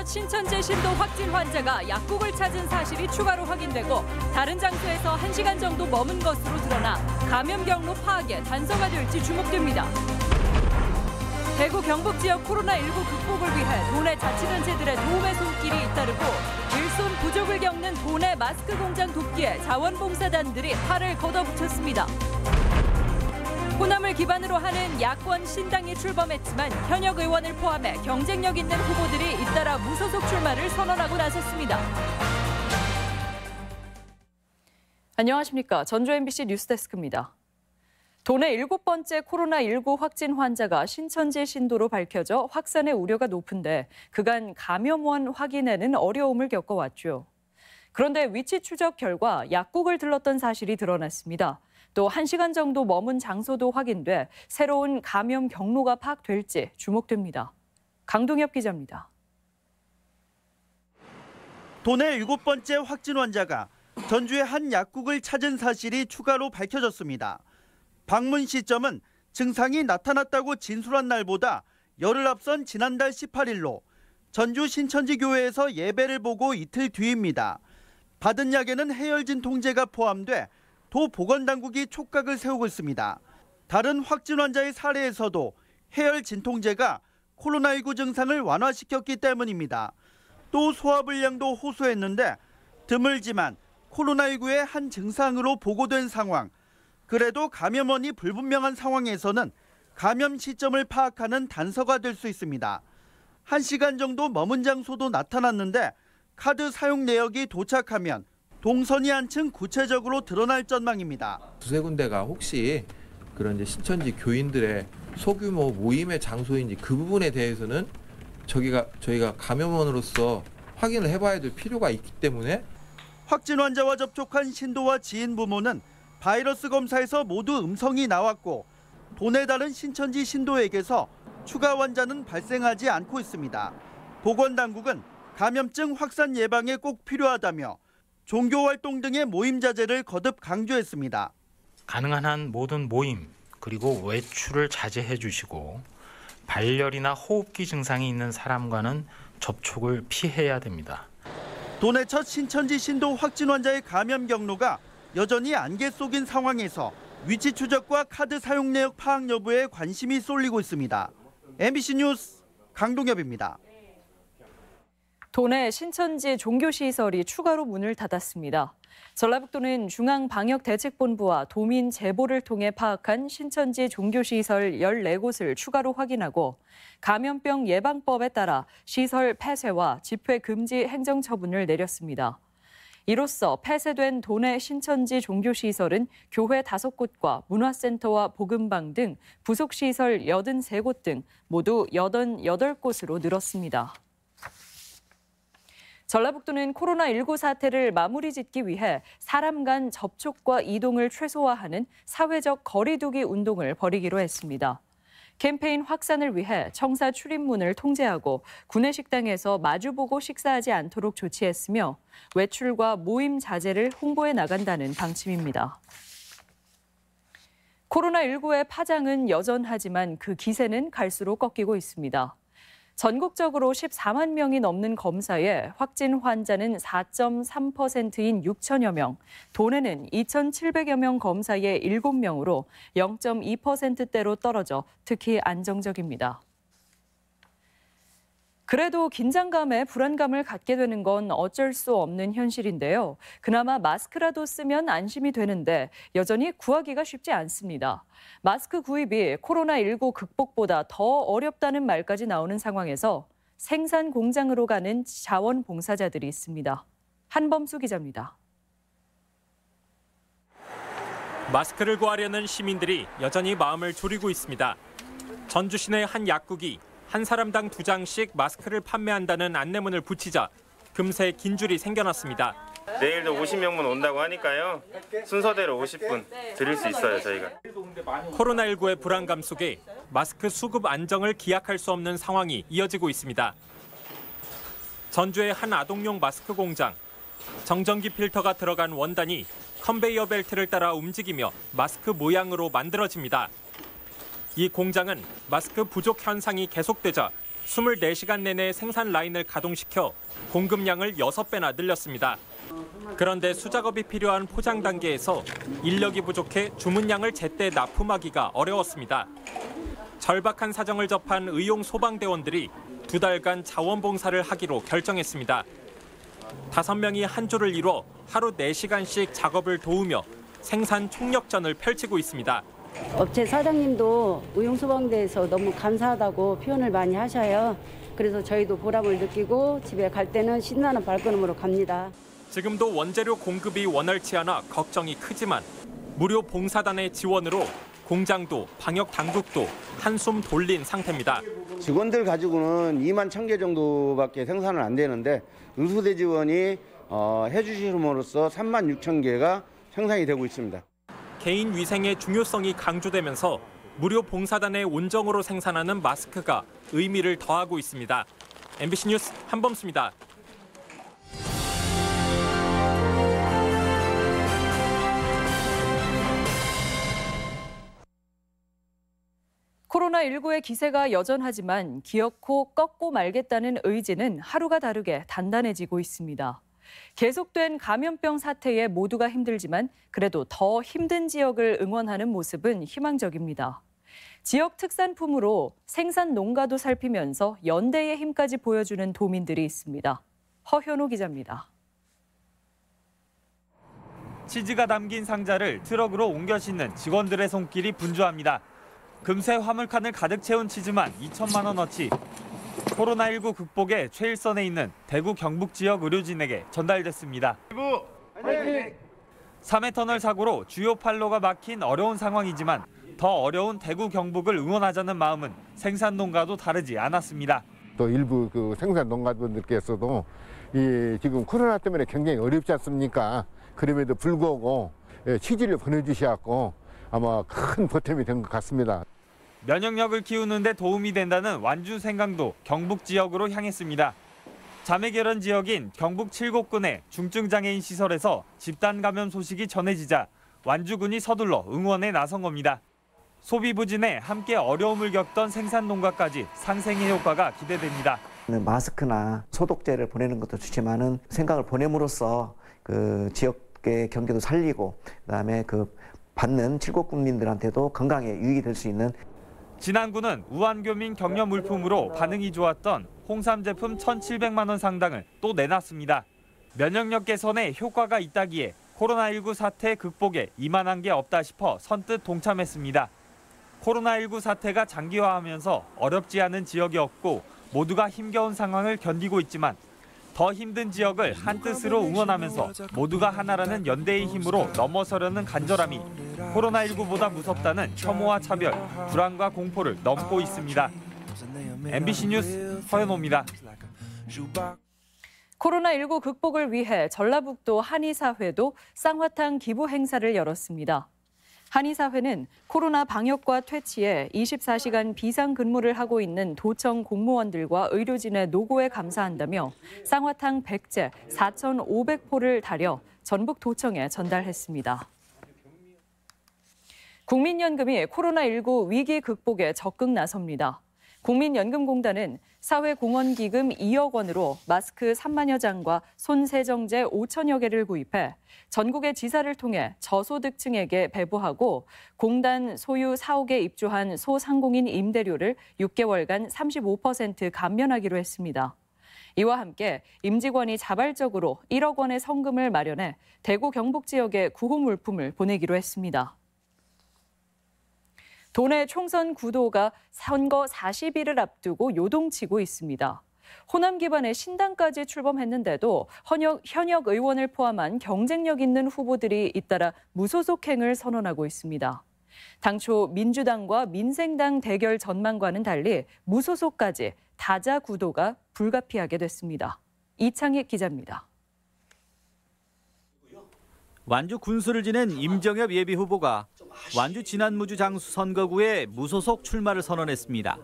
신천지 신도 확진 환자가 약국을 찾은 사실이 추가로 확인되고 다른 장소에서 1시간 정도 머문 것으로 드러나 감염 경로 파악에 단서가 될지 주목됩니다. 대구 경북 지역 코로나19 극복을 위해 도내 자치단체들의 도움의 손길이 잇따르고 일손 부족을 겪는 도내 마스크 공장 돕기에 자원봉사단들이 팔을 걷어붙였습니다. 호남을 기반으로 하는 야권 신당이 출범했지만 현역 의원을 포함해 경쟁력 있는 후보들이 잇따라 무소속 출마를 선언하고 나섰습니다. 안녕하십니까. 전주 MBC 뉴스데스크입니다. 도내 7번째 코로나19 확진 환자가 신천지 신도로 밝혀져 확산의 우려가 높은데 그간 감염원 확인에는 어려움을 겪어왔죠. 그런데 위치 추적 결과 약국을 들렀던 사실이 드러났습니다. 또 1시간 정도 머문 장소도 확인돼 새로운 감염 경로가 파악될지 주목됩니다. 강동엽 기자입니다. 도내 7번째 확진 환자가 전주의 한 약국을 찾은 사실이 추가로 밝혀졌습니다. 방문 시점은 증상이 나타났다고 진술한 날보다 열흘 앞선 지난달 18일로 전주 신천지교회에서 예배를 보고 이틀 뒤입니다. 받은 약에는 해열 진통제가 포함돼 도 보건당국이 촉각을 세우고 있습니다. 다른 확진 환자의 사례에서도 해열 진통제가 코로나19 증상을 완화시켰기 때문입니다. 또 소화불량도 호소했는데 드물지만 코로나19의 한 증상으로 보고된 상황. 그래도 감염원이 불분명한 상황에서는 감염 시점을 파악하는 단서가 될 수 있습니다. 1시간 정도 머문 장소도 나타났는데 카드 사용 내역이 도착하면 동선이 한층 구체적으로 드러날 전망입니다. 두세 군데가 혹시 그런 이제 신천지 교인들의 소규모 모임의 장소인지 그 부분에 대해서는 저희가 감염원으로서 확인을 해봐야 될 필요가 있기 때문에 확진 환자와 접촉한 신도와 지인 부모는 바이러스 검사에서 모두 음성이 나왔고 도내 다른 신천지 신도에게서 추가 환자는 발생하지 않고 있습니다. 보건당국은 감염증 확산 예방에 꼭 필요하다며 종교활동 등의 모임 자제를 거듭 강조했습니다. 가능한 한 모든 모임 그리고 외출을 자제해 주시고 발열이나 호흡기 증상이 있는 사람과는 접촉을 피해야 됩니다. 도내 첫 신천지 신도 확진 환자의 감염 경로가 여전히 안개 속인 상황에서 위치 추적과 카드 사용 내역 파악 여부에 관심이 쏠리고 있습니다. MBC 뉴스 강동엽입니다. 도내 신천지 종교시설이 추가로 문을 닫았습니다. 전라북도는 중앙방역대책본부와 도민 제보를 통해 파악한 신천지 종교시설 14곳을 추가로 확인하고 감염병 예방법에 따라 시설 폐쇄와 집회 금지 행정처분을 내렸습니다. 이로써 폐쇄된 도내 신천지 종교시설은 교회 5곳과 문화센터와 복음방 등 부속시설 83곳 등 모두 88곳으로 늘었습니다. 전라북도는 코로나19 사태를 마무리 짓기 위해 사람 간 접촉과 이동을 최소화하는 사회적 거리 두기 운동을 벌이기로 했습니다. 캠페인 확산을 위해 청사 출입문을 통제하고 구내식당에서 마주보고 식사하지 않도록 조치했으며 외출과 모임 자제를 홍보해 나간다는 방침입니다. 코로나19의 파장은 여전하지만 그 기세는 갈수록 꺾이고 있습니다. 전국적으로 14만 명이 넘는 검사에 확진 환자는 4.3%인 6천여 명, 도내는 2,700여 명 검사의 7명으로 0.2%대로 떨어져 특히 안정적입니다. 그래도 긴장감에 불안감을 갖게 되는 건 어쩔 수 없는 현실인데요. 그나마 마스크라도 쓰면 안심이 되는데 여전히 구하기가 쉽지 않습니다. 마스크 구입이 코로나19 극복보다 더 어렵다는 말까지 나오는 상황에서 생산 공장으로 가는 자원봉사자들이 있습니다. 한범수 기자입니다. 마스크를 구하려는 시민들이 여전히 마음을 졸이고 있습니다. 전주 시내 한 약국이 한 사람당 2장씩 마스크를 판매한다는 안내문을 붙이자 금세 긴 줄이 생겨났습니다. 내일도 50명분 온다고 하니까요. 순서대로 50분 드릴 수 있어요, 저희가. 코로나19의 불안감 속에 마스크 수급 안정을 기약할 수 없는 상황이 이어지고 있습니다. 전주의 한 아동용 마스크 공장. 정전기 필터가 들어간 원단이 컨베이어 벨트를 따라 움직이며 마스크 모양으로 만들어집니다. 이 공장은 마스크 부족 현상이 계속되자 24시간 내내 생산 라인을 가동시켜 공급량을 6배나 늘렸습니다. 그런데 수작업이 필요한 포장 단계에서 인력이 부족해 주문량을 제때 납품하기가 어려웠습니다. 절박한 사정을 접한 의용 소방대원들이 2달간 자원봉사를 하기로 결정했습니다. 5명이 한 조를 이뤄 하루 4시간씩 작업을 도우며 생산 총력전을 펼치고 있습니다. 업체 사장님도 의용소방대에서 너무 감사하다고 표현을 많이 하셔요. 그래서 저희도 보람을 느끼고 집에 갈 때는 신나는 발걸음으로 갑니다. 지금도 원재료 공급이 원활치 않아 걱정이 크지만 무료 봉사단의 지원으로 공장도 방역 당국도 한숨 돌린 상태입니다. 직원들 가지고는 2만 1,000개 정도밖에 생산은 안 되는데 의수대 지원이 해주심으로써 3만 6천 개가 생산이 되고 있습니다. 개인 위생의 중요성이 강조되면서 무료 봉사단의 온정으로 생산하는 마스크가 의미를 더하고 있습니다. MBC 뉴스 한범수입니다. 코로나19의 기세가 여전하지만 기어코 꺾고 말겠다는 의지는 하루가 다르게 단단해지고 있습니다. 계속된 감염병 사태에 모두가 힘들지만 그래도 더 힘든 지역을 응원하는 모습은 희망적입니다. 지역 특산품으로 생산 농가도 살피면서 연대의 힘까지 보여주는 도민들이 있습니다. 허현호 기자입니다. 치즈가 담긴 상자를 트럭으로 옮겨 싣는 직원들의 손길이 분주합니다. 금세 화물칸을 가득 채운 치즈만 2천만 원어치. 코로나19 극복에 최일선에 있는 대구 경북 지역 의료진에게 전달됐습니다. 3회 터널 사고로 주요 판로가 막힌 어려운 상황이지만 더 어려운 대구 경북을 응원하자는 마음은 생산 농가도 다르지 않았습니다. 또 일부 그 생산 농가분들께서도 지금 코로나 때문에 굉장히 어렵지 않습니까? 그럼에도 불구하고 치즈를 보내주셔서 아마 큰 보탬이 된 것 같습니다. 면역력을 키우는 데 도움이 된다는 완주 생강도 경북 지역으로 향했습니다. 자매결연 지역인 경북 칠곡군의 중증장애인 시설에서 집단 감염 소식이 전해지자 완주군이 서둘러 응원에 나선 겁니다. 소비 부진에 함께 어려움을 겪던 생산 농가까지 상생의 효과가 기대됩니다. 마스크나 소독제를 보내는 것도 좋지만은 생강을 보냄으로써 그 지역의 경기도 살리고 그다음에 그 받는 칠곡군민들한테도 건강에 유익이 될 수 있는. 진안군은 우한교민 격려 물품으로 반응이 좋았던 홍삼 제품 1,700만 원 상당을 또 내놨습니다. 면역력 개선에 효과가 있다기에 코로나19 사태 극복에 이만한 게 없다 싶어 선뜻 동참했습니다. 코로나19 사태가 장기화하면서 어렵지 않은 지역이 없고 모두가 힘겨운 상황을 견디고 있지만 더 힘든 지역을 한뜻으로 응원하면서 모두가 하나라는 연대의 힘으로 넘어서려는 간절함이 코로나19보다 무섭다는 혐오와 차별, 불안과 공포를 넘고 있습니다. MBC 뉴스 허연호입니다. 코로나19 극복을 위해 전라북도 한의사회도 쌍화탕 기부 행사를 열었습니다. 한의사회는 코로나 방역과 퇴치에 24시간 비상근무를 하고 있는 도청 공무원들과 의료진의 노고에 감사한다며 쌍화탕 100제 4,500포를 달여 전북 도청에 전달했습니다. 국민연금이 코로나19 위기 극복에 적극 나섭니다. 국민연금공단은 사회공헌기금 2억 원으로 마스크 3만여 장과 손세정제 5천여 개를 구입해 전국의 지사를 통해 저소득층에게 배부하고 공단 소유 사옥에 입주한 소상공인 임대료를 6개월간 35% 감면하기로 했습니다. 이와 함께 임직원이 자발적으로 1억 원의 성금을 마련해 대구 경북 지역에 구호 물품을 보내기로 했습니다. 도내 총선 구도가 선거 40일을 앞두고 요동치고 있습니다. 호남 기반의 신당까지 출범했는데도 현역 의원을 포함한 경쟁력 있는 후보들이 잇따라 무소속행을 선언하고 있습니다. 당초 민주당과 민생당 대결 전망과는 달리 무소속까지 다자 구도가 불가피하게 됐습니다. 이창익 기자입니다. 완주 군수를 지낸 임정엽 예비후보가 완주 진안무주 장수 선거구에 무소속 출마를 선언했습니다.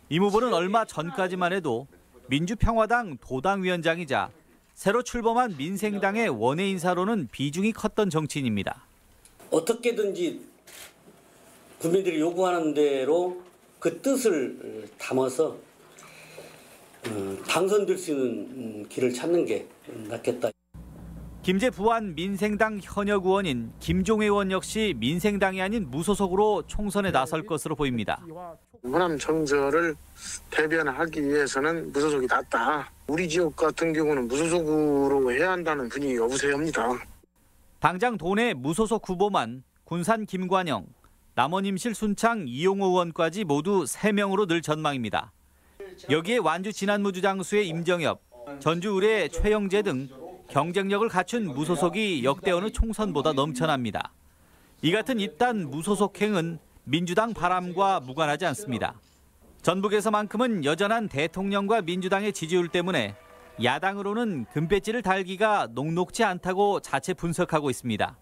임 후보는 얼마 전까지만 해도 민주평화당 도당위원장이자 새로 출범한 민생당의 원외 인사로는 비중이 컸던 정치인입니다. 어떻게든지 국민들이 요구하는 대로 그 뜻을 담아서 당선될 수 있는 길을 찾는 게 낫겠다. 김제 부안 민생당 현역 의원인 김종회 의원 역시 민생당이 아닌 무소속으로 총선에 나설 것으로 보입니다. 호남 정서를 대변하기 위해서는 무소속이 낫다. 우리 지역 같은 경우는 무소속으로 해야 한다는 분위기가 우세합니다. 당장 도내 무소속 후보만 군산 김관영, 남원임실 순창 이용호 의원까지 모두 3명으로 늘 전망입니다. 여기에 완주 진안무주 장수의 임정엽, 전주 의뢰 최영재 등 경쟁력을 갖춘 무소속이 역대 어느 총선보다 넘쳐납니다. 이 같은 잇단 무소속행은 민주당 바람과 무관하지 않습니다. 전북에서만큼은 여전한 대통령과 민주당의 지지율 때문에 야당으로는 금배지를 달기가 녹록지 않다고 자체 분석하고 있습니다.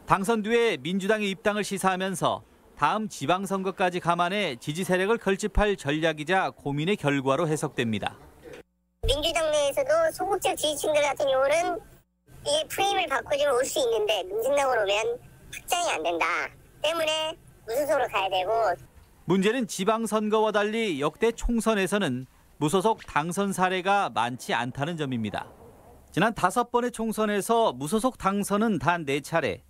당선 뒤에 민주당의 입당을 시사하면서 다음 지방선거까지 감안해 지지 세력을 결집할 전략이자 고민의 결과로 해석됩니다. 민주당 내에서도 소극적 지지층들 같은 경우는 이게 프레임을 바꾸지면 올 수 있는데 민생당으로 오면 확장이 안 된다. 때문에 무소속으로 가야 되고. 문제는 지방선거와 달리 역대 총선에서는 무소속 당선 사례가 많지 않다는 점입니다. 지난 5번의 총선에서 무소속 당선은 단 4차례,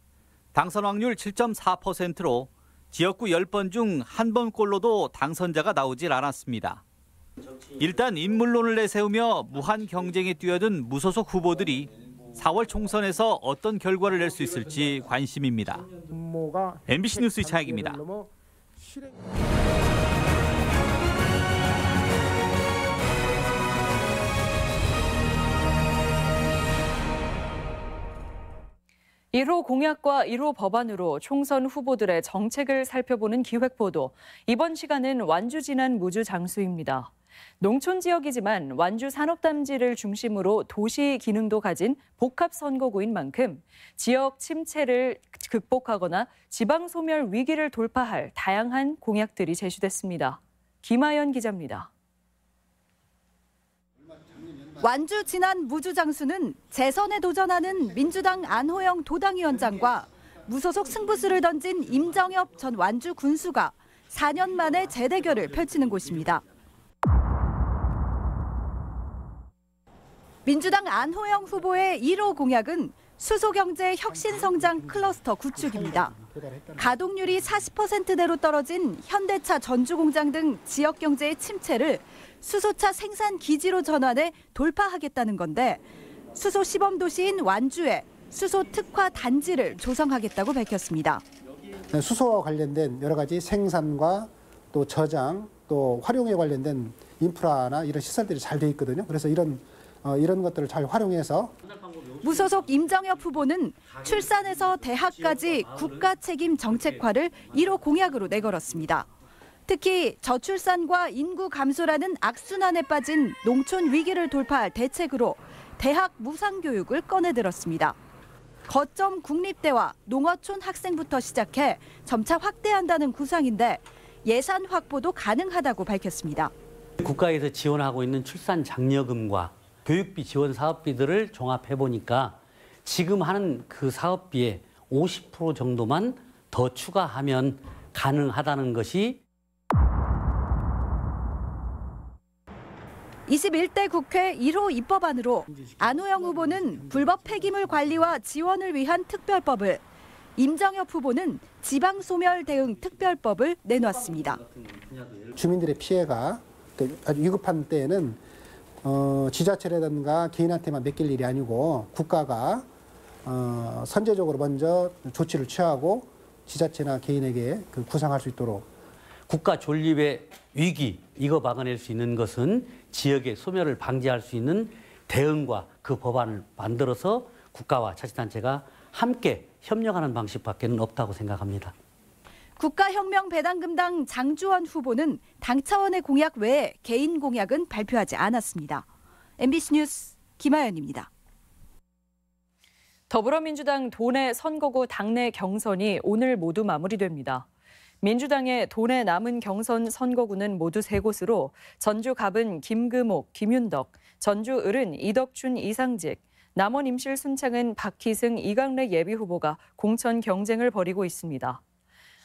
당선 확률 7.4%로 지역구 10번 중 1번꼴로도 당선자가 나오질 않았습니다. 일단 인물론을 내세우며 무한 경쟁에 뛰어든 무소속 후보들이 4월 총선에서 어떤 결과를 낼 수 있을지 관심입니다. MBC 뉴스 이창익입니다. (1호) 공약과 (1호) 법안으로 총선 후보들의 정책을 살펴보는 기획보도. 이번 시간은 완주 진안 무주 장수입니다. 농촌 지역이지만 완주 산업단지를 중심으로 도시 기능도 가진 복합 선거구인 만큼 지역 침체를 극복하거나 지방 소멸 위기를 돌파할 다양한 공약들이 제시됐습니다. 김하연 기자입니다. 완주 진안 무주 장수는 재선에 도전하는 민주당 안호영 도당위원장과 무소속 승부수를 던진 임정엽 전 완주 군수가 4년 만에 재대결을 펼치는 곳입니다. 민주당 안호영 후보의 1호 공약은 수소경제 혁신성장 클러스터 구축입니다. 가동률이 40%대로 떨어진 현대차 전주공장 등 지역경제의 침체를 수소차 생산 기지로 전환해 돌파하겠다는 건데 수소 시범도시인 완주에 수소 특화 단지를 조성하겠다고 밝혔습니다. 수소와 관련된 여러 가지 생산과 또 저장 또 활용에 관련된 인프라나 이런 시설들이 잘 돼 있거든요. 그래서 이런 것들을 잘 활용해서 무소속 임정엽 후보는 출산에서 대학까지 국가 책임 정책화를 1호 공약으로 내걸었습니다. 특히 저출산과 인구 감소라는 악순환에 빠진 농촌 위기를 돌파할 대책으로 대학 무상교육을 꺼내들었습니다. 거점 국립대와 농어촌 학생부터 시작해 점차 확대한다는 구상인데 예산 확보도 가능하다고 밝혔습니다. 국가에서 지원하고 있는 출산 장려금과 교육비 지원 사업비들을 종합해 보니까 지금 하는 그 사업비의 50% 정도만 더 추가하면 가능하다는 것이 21대 국회 1호 입법안으로 안호영 후보는 불법 폐기물 관리와 지원을 위한 특별법을, 임정엽 후보는 지방소멸 대응 특별법을 내놨습니다. 주민들의 피해가 아주 위급한 때에는 지자체라든가 개인한테만 맡길 일이 아니고 국가가 선제적으로 먼저 조치를 취하고 지자체나 개인에게 구상할 수 있도록. 국가 존립의 위기, 이거 막아낼 수 있는 것은 지역의 소멸을 방지할 수 있는 대응과 그 법안을 만들어서 국가와 자치단체가 함께 협력하는 방식밖에 없다고 생각합니다. 국가혁명배당금당 장주원 후보는 당 차원의 공약 외에 개인 공약은 발표하지 않았습니다. MBC 뉴스 김하연입니다. 더불어민주당 도내 선거구 당내 경선이 오늘 모두 마무리됩니다. 민주당의 도내 남은 경선 선거구는 모두 3곳으로 전주 갑은 김금옥, 김윤덕, 전주 을은 이덕춘, 이상직, 남원 임실 순창은 박희승, 이강래 예비후보가 공천 경쟁을 벌이고 있습니다.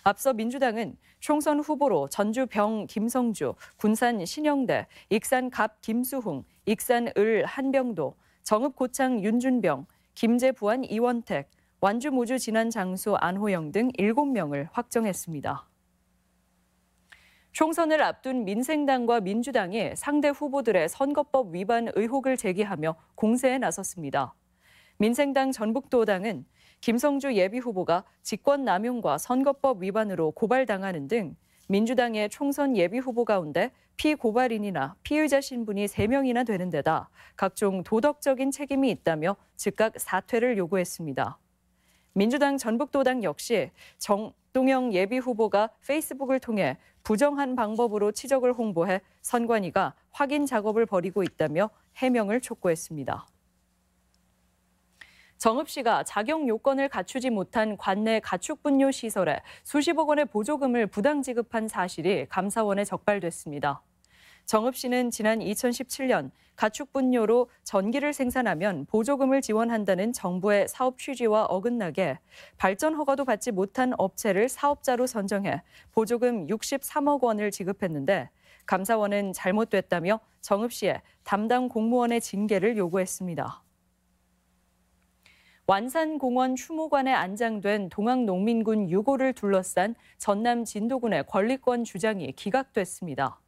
앞서 민주당은 총선 후보로 전주 병 김성주, 군산 신영대, 익산 갑 김수흥, 익산 을 한병도, 정읍 고창 윤준병, 김제 부안 이원택, 완주 무주 진안 장수 안호영 등 7명을 확정했습니다. 총선을 앞둔 민생당과 민주당이 상대 후보들의 선거법 위반 의혹을 제기하며 공세에 나섰습니다. 민생당 전북도당은 김성주 예비후보가 직권남용과 선거법 위반으로 고발당하는 등 민주당의 총선 예비후보 가운데 피고발인이나 피의자 신분이 3명이나 되는 데다 각종 도덕적인 책임이 있다며 즉각 사퇴를 요구했습니다. 민주당 전북도당 역시 정동영 예비후보가 페이스북을 통해 부정한 방법으로 치적을 홍보해 선관위가 확인 작업을 벌이고 있다며 해명을 촉구했습니다. 정읍시가 자격 요건을 갖추지 못한 관내 가축분뇨 시설에 수십억 원의 보조금을 부당 지급한 사실이 감사원에 적발됐습니다. 정읍시는 지난 2017년 가축분뇨로 전기를 생산하면 보조금을 지원한다는 정부의 사업 취지와 어긋나게 발전 허가도 받지 못한 업체를 사업자로 선정해 보조금 63억 원을 지급했는데 감사원은 잘못됐다며 정읍시에 담당 공무원의 징계를 요구했습니다. 완산공원 추모관에 안장된 동학농민군 6호를 둘러싼 전남 진도군의 권리권 주장이 기각됐습니다.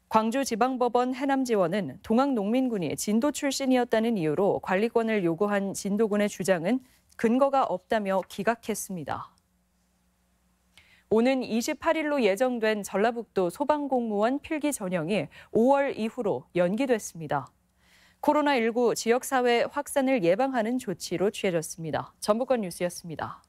광주지방법원 해남지원은 동학농민군이 진도 출신이었다는 이유로 관리권을 요구한 진도군의 주장은 근거가 없다며 기각했습니다. 오는 28일로 예정된 전라북도 소방공무원 필기 전형이 5월 이후로 연기됐습니다. 코로나19 지역사회 확산을 예방하는 조치로 취해졌습니다. 전북권 뉴스였습니다.